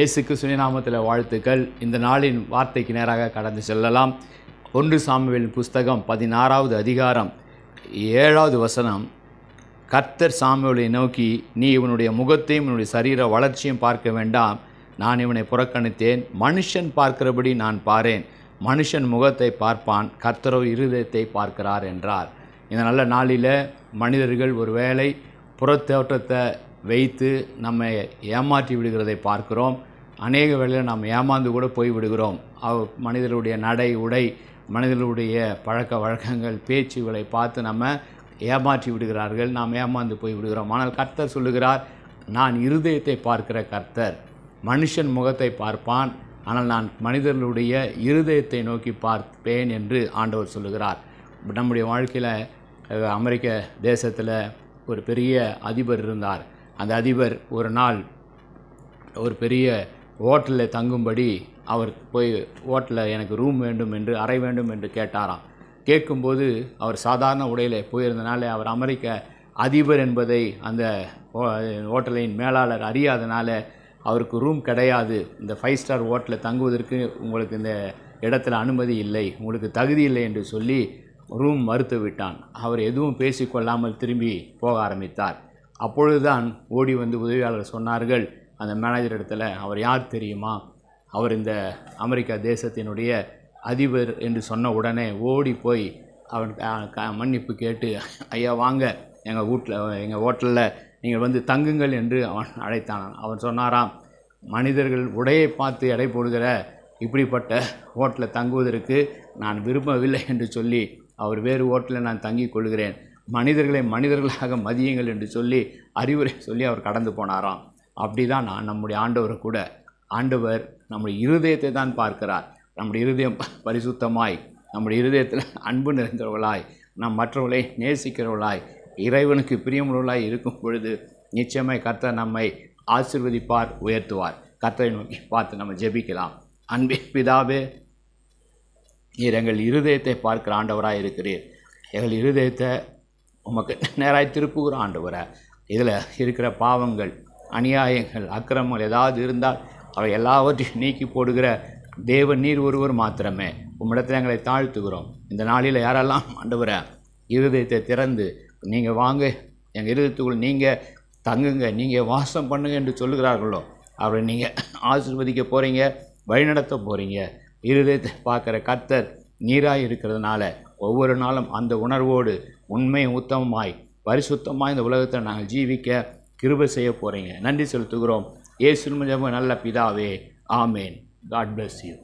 இயேசு கிறிஸ்துவின் நாமத்தில் வாழ்த்துக்கள். இந்த நாளின் வார்த்தைக்கு நேராக கடந்து செல்லலாம். 1 சாமுவேல் புஸ்தகம் 16வது அதிகாரம் 7வது வசனம். கர்த்தர் சாமுவேலை நோக்கி, நீ இவனுடைய முகத்தையும் இவனுடைய சரீர வளர்ச்சியும் பார்க்க வேண்டாம், நான் இவனை புறக்கணித்தேன். மனுஷன் பார்க்கிறபடி நான் பாரேன், மனுஷன் முகத்தை பார்ப்பான், கர்த்தரோ இருதயத்தை பார்க்கிறார் என்றார். இந்த நல்ல நாளில் மனிதர்கள் ஒரு வேளை புறத்தோற்றத்தை வைத்து நம்மை ஏமாற்றி விடுகிறதை பார்க்கிறோம். அநேக வேளையில் நாம் ஏமாந்து கூட போய் விடுகிறோம். மனிதர்களுடைய நடை உடை, மனிதர்களுடைய பழக்க வழக்கங்கள், பேச்சுகளை பார்த்து நம்ம ஏமாற்றி விடுகிறார்கள். நாம் ஏமாந்து போய் விடுகிறோம். ஆனால் கர்த்தர் சொல்லுகிறார், நான் இருதயத்தை பார்க்கிற கர்த்தர். மனுஷன் முகத்தை பார்ப்பான், ஆனால் நான் மனிதர்களுடைய இருதயத்தை நோக்கி பார்ப்பேன் என்று ஆண்டவர் சொல்லுகிறார். நம்முடைய வாழ்க்கையில் அமெரிக்க தேசத்தில் ஒரு பெரிய அதிபர் இருந்தார். அந்த அதிபர் ஒரு நாள் ஒரு பெரிய ஹோட்டலில் தங்கும்படி அவர் போய் ஹோட்டலில் எனக்கு ரூம் வேண்டும் என்று, அறை வேண்டும் என்று கேட்டாராம். கேட்கும்போது அவர் சாதாரண உடையில் போயிருந்தனால, அவர் அமெரிக்க அதிபர் என்பதை அந்த ஹோட்டலின் மேலாளர் அறியாதனால அவருக்கு ரூம் கிடையாது. இந்த 5 ஸ்டார் ஹோட்டலில் தங்குவதற்கு உங்களுக்கு இந்த இடத்துல அனுமதி இல்லை, உங்களுக்கு தகுதி இல்லை என்று சொல்லி ரூம் மறுத்து விட்டான். அவர் எதுவும் பேசிக்கொள்ளாமல் திரும்பி போக ஆரம்பித்தார். அப்பொழுதுதான் ஓடி வந்து உதவியாளர் சொன்னார்கள் அந்த மேனேஜர் இடத்துல, அவர் யார் தெரியுமா, அவர் இந்த அமெரிக்கா தேசத்தினுடைய அதிபர் என்று சொன்ன உடனே ஓடி போய் அவன் மன்னிப்பு கேட்டு, ஐயா வாங்க எங்கள் ஹோட்டலில் நீங்கள் வந்து தங்குங்கள் என்று அவன் அழைத்தான். அவன் சொன்னாராம், மனிதர்கள் உடையை பார்த்து எடை போடுகிற இப்படிப்பட்ட ஹோட்டலில் தங்குவதற்கு நான் விரும்பவில்லை என்று சொல்லி அவர் வேறு ஹோட்டலில் நான் தங்கிக் கொள்கிறேன், மனிதர்களை மனிதர்களாக மதியுங்கள் என்று சொல்லி அறிவுரை சொல்லி அவர் கடந்து போனாராம். அப்படி தான் நம்முடைய ஆண்டவர் கூட, ஆண்டவர் நம்முடைய இருதயத்தை தான் பார்க்கிறார். நம்முடைய இருதயம் பரிசுத்தமாய், நம்முடைய இருதயத்தில் அன்பு நிறைந்தவர்களாய், நாம் மற்றவர்களை நேசிக்கிறவர்களாய், இறைவனுக்கு பிரியமுள்ளவர்களாய் இருக்கும் பொழுது நிச்சயமாய் கர்த்தர் நம்மை ஆசீர்வதிப்பார், உயர்த்துவார். கர்த்தரை நோக்கி பார்த்து நம்ம ஜெபிக்கலாம். அன்பின் பிதாவே, நீர் எங்கள் இருதயத்தை பார்க்கிற ஆண்டவராக இருக்கிறீர். எங்கள் இருதயத்தை உமக்கு நேராய் திருப்புகிற ஆண்டவரை, இதில் இருக்கிற பாவங்கள், அநியாயங்கள், அக்கிரமங்கள் ஏதாவது இருந்தால் அவை எல்லாவற்றையும் நீக்கி போடுகிற தேவன் நீர் ஒருவர் மாத்திரமே. உம்மிடத்தில் எங்களை தாழ்த்துகிறோம். இந்த நாளில் யாரெல்லாம் ஆண்டவரை இருதயத்தை திறந்து நீங்கள் வாங்க, எங்கள் இருதயத்துக்குள் நீங்கள் தங்குங்க, நீங்கள் வாசம் பண்ணுங்க என்று சொல்லுகிறார்களோ அவரை நீங்கள் ஆசீர்வதிக்க போகிறீங்க, வழிநடத்த போகிறீங்க. இருதயத்தை பார்க்குற கர்த்தர் நீராக இருக்கிறதுனால ஒவ்வொரு நாளும் அந்த உணர்வோடு உண்மை உத்தமமாய் பரிசுத்தமாய் இந்த உலகத்தை நாங்கள் ஜீவிக்க கிருபை செய்ய போகிறீங்க. நன்றி செலுத்துகிறோம். இயேசுவின் மூலமாக நல்ல பிதாவே, ஆமேன். God bless you.